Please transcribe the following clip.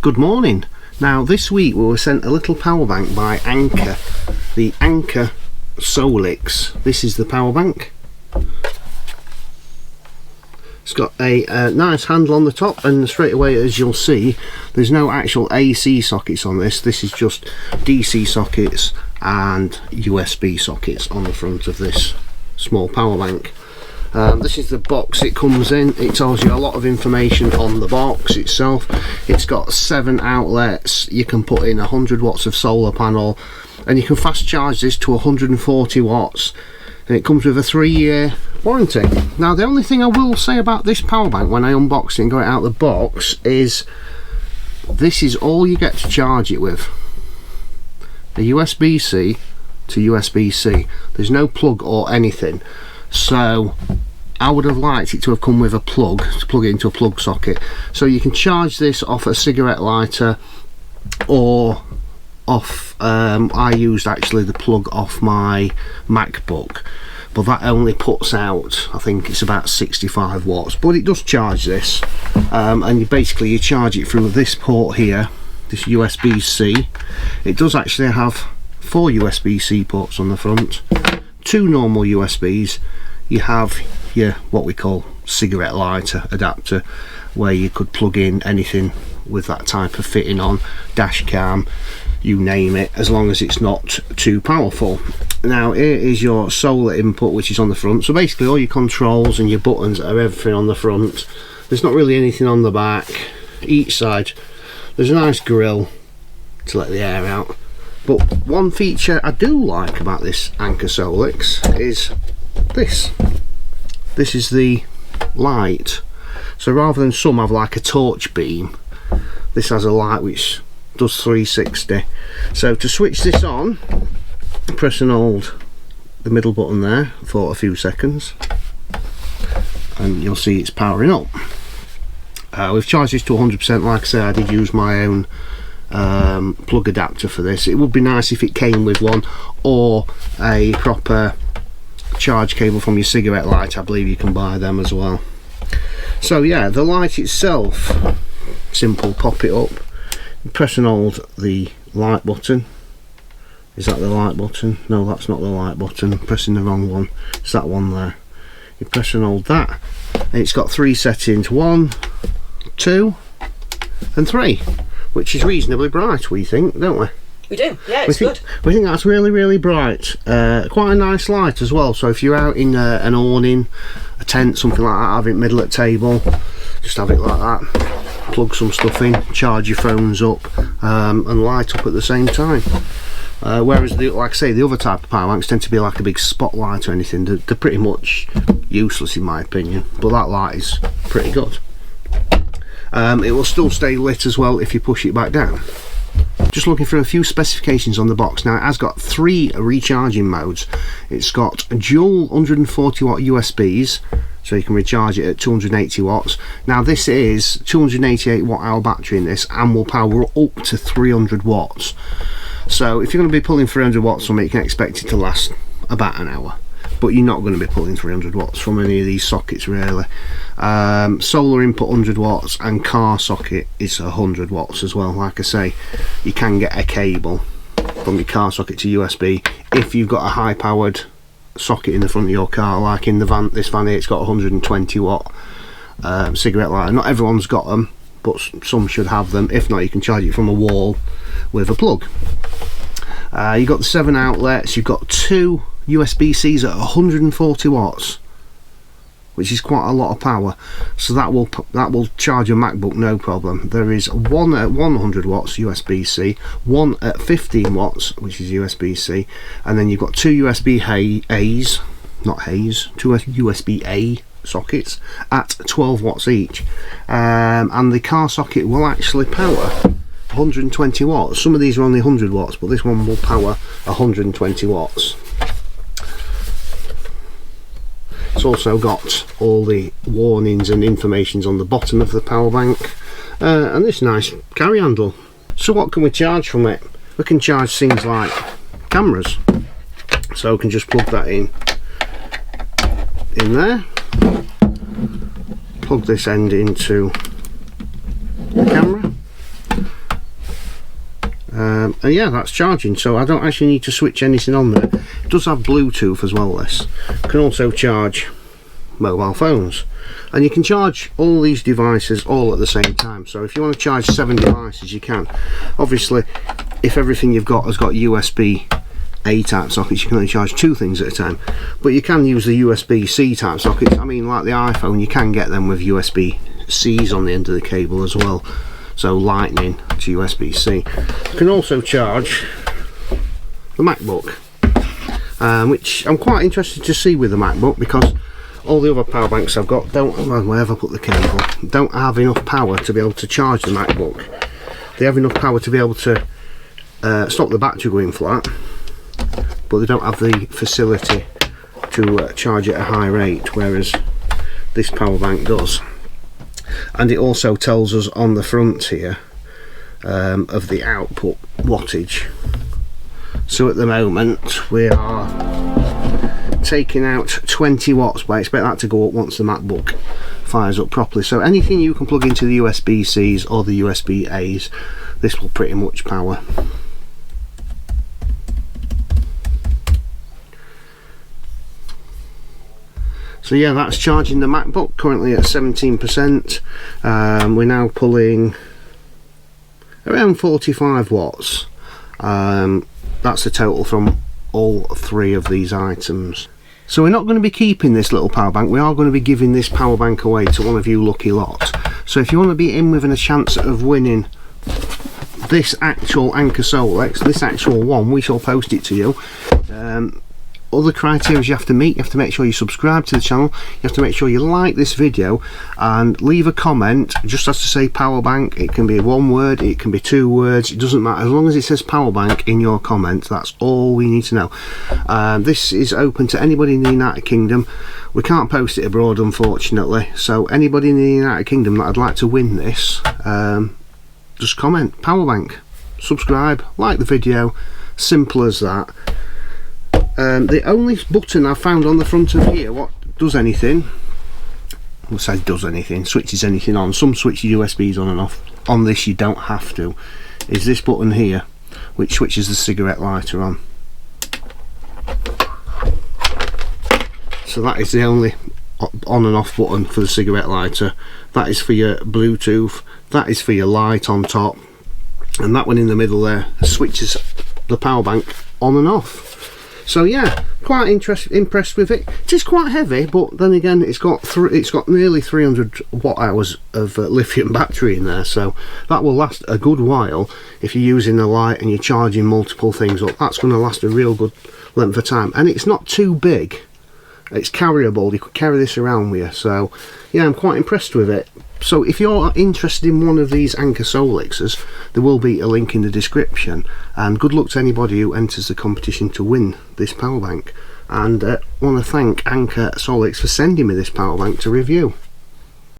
Good morning. Now this week we were sent a little power bank by Anker, the Anker SOLIX. This is the power bank. It's got a nice handle on the top, and straight away, as you'll see, there's no actual AC sockets on this. This is just DC sockets and USB sockets on the front of this small power bank. This is the box it comes in. It tells you a lot of information on the box itself. It's got 7 outlets. You can put in 100 watts of solar panel, and you can fast charge this to 140 watts, and it comes with a 3-year warranty. Now the only thing I will say about this power bank when I unbox it and go it out of the box is this is all you get to charge it with. A USB-C to USB-C. There's no plug or anything. So I would have liked it to have come with a plug to plug it into a plug socket, so you can charge this off a cigarette lighter or off I used actually the plug off my MacBook, but that only puts out, I think it's about 65 watts, but it does charge this. And you charge it through this port here, this USB-C. It does actually have 4 USB-C ports on the front, 2 normal USBs. You have your what we call cigarette lighter adapter, where you could plug in anything with that type of fitting on, dash cam, you name it, as long as it's not too powerful. Now here is your solar input, which is on the front. So basically all your controls and your buttons are everything on the front. There's not really anything on the back. Each side there's a nice grill to let the air out. But one feature I do like about this Anker SOLIX is this. This is the light. So rather than some have like a torch beam, this has a light which does 360. So to switch this on, press and hold the middle button there for a few seconds, and you'll see it's powering up. We've charged this to 100%. Like I said, I did use my own plug adapter for this. It would be nice if it came with one, or a proper charge cable from your cigarette light. I believe you can buy them as well. So yeah, the light itself, simple, pop it up, press and hold the light button. Is that the light button? No, that's not the light button, I'm pressing the wrong one. It's that one there. You press and hold that, and it's got 3 settings, 1, 2 and 3, which is reasonably bright, we think, don't we? We do, yeah, it's good. We think that's really bright. Quite a nice light as well, so if you're out in an awning, a tent, something like that, have it middle at table, just have it like that, plug some stuff in, charge your phones up, and light up at the same time. Whereas, like I say, the other type of power banks tend to be like a big spotlight or anything. They're pretty much useless in my opinion, but that light is pretty good. It will still stay lit as well if you push it back down. Just looking for a few specifications on the box. Now it has got 3 recharging modes. It's got dual 140 watt USBs, so you can recharge it at 280 watts. Now this is 288 watt hour battery in this, and will power up to 300 watts. So if you're going to be pulling 300 watts from it, you can expect it to last about an hour. But you're not going to be pulling 300 watts from any of these sockets really. Solar input 100 watts, and car socket is 100 watts as well. Like I say, you can get a cable from your car socket to USB if you've got a high powered socket in the front of your car, like in the van. This van here, it's got 120 watt cigarette lighter. Not everyone's got them, but some should have them. If not, you can charge it from a wall with a plug. You've got the 7 outlets. You've got 2 USB-Cs at 140 watts, which is quite a lot of power, so that will charge your MacBook no problem. There is one at 100 watts USB-C, one at 15 watts, which is USB-C, and then you've got 2 USB-A's, not Haze, 2 USB-A sockets at 12 watts each, and the car socket will actually power 120 watts. Some of these are only 100 watts, but this one will power 120 watts. It's also got all the warnings and informations on the bottom of the power bank, and this nice carry handle. So what can we charge from it? We can charge things like cameras, so we can just plug that in there, plug this end into the camera, and yeah, that's charging, so I don't actually need to switch anything on there. It does have Bluetooth as well. This can also charge mobile phones, and you can charge all these devices all at the same time. So if you want to charge 7 devices, you can. Obviously, if everything you've got has got USB-A type sockets, you can only charge 2 things at a time, but you can use the USB-C type sockets. I mean, like the iPhone, you can get them with USB-Cs on the end of the cable as well, so lightning to USB-C. You can also charge the MacBook, which I'm quite interested to see with the MacBook, because all the other power banks I've got don't, well, where have I put the cable, don't have enough power to be able to charge the MacBook. They have enough power to be able to stop the battery going flat, but they don't have the facility to charge at a high rate, whereas this power bank does. And it also tells us on the front here of the output wattage. So at the moment we are taking out 20 watts, but I expect that to go up once the MacBook fires up properly. So anything you can plug into the USB-Cs or the USB-As, this will pretty much power. So yeah, that's charging the MacBook, currently at 17%. We're now pulling around 45 watts. That's the total from all 3 of these items. So we're not going to be keeping this little power bank, we are going to be giving this power bank away to one of you lucky lot. So if you want to be in within a chance of winning this actual Anker SOLIX, this actual one, we shall post it to you. Other criteria you have to meet: you have to make sure you subscribe to the channel, you have to make sure you like this video and leave a comment. It just has to say power bank. It can be 1 word, it can be 2 words, it doesn't matter, as long as it says power bank in your comment. That's all we need to know. This is open to anybody in the United Kingdom. We can't post it abroad, unfortunately, so anybody in the United Kingdom that would like to win this, just comment power bank, subscribe, like the video, simple as that. The only button I've found on the front of here what does anything, well, says does anything, switches anything on, some switch USBs on and off, on this you don't have to, is this button here, which switches the cigarette lighter on. So that is the only on and off button for the cigarette lighter. That is for your Bluetooth, that is for your light on top, and that one in the middle there switches the power bank on and off. So yeah, quite impressed with it. It is quite heavy, but then again, it's got nearly 300 watt hours of lithium battery in there, so that will last a good while. If you're using the light and you're charging multiple things up, that's going to last a real good length of time. And it's not too big, it's carryable, you could carry this around with you. So yeah, I'm quite impressed with it. So if you're interested in one of these Anker SOLIXs, there will be a link in the description, and good luck to anybody who enters the competition to win this power bank. And I want to thank Anker SOLIX for sending me this power bank to review.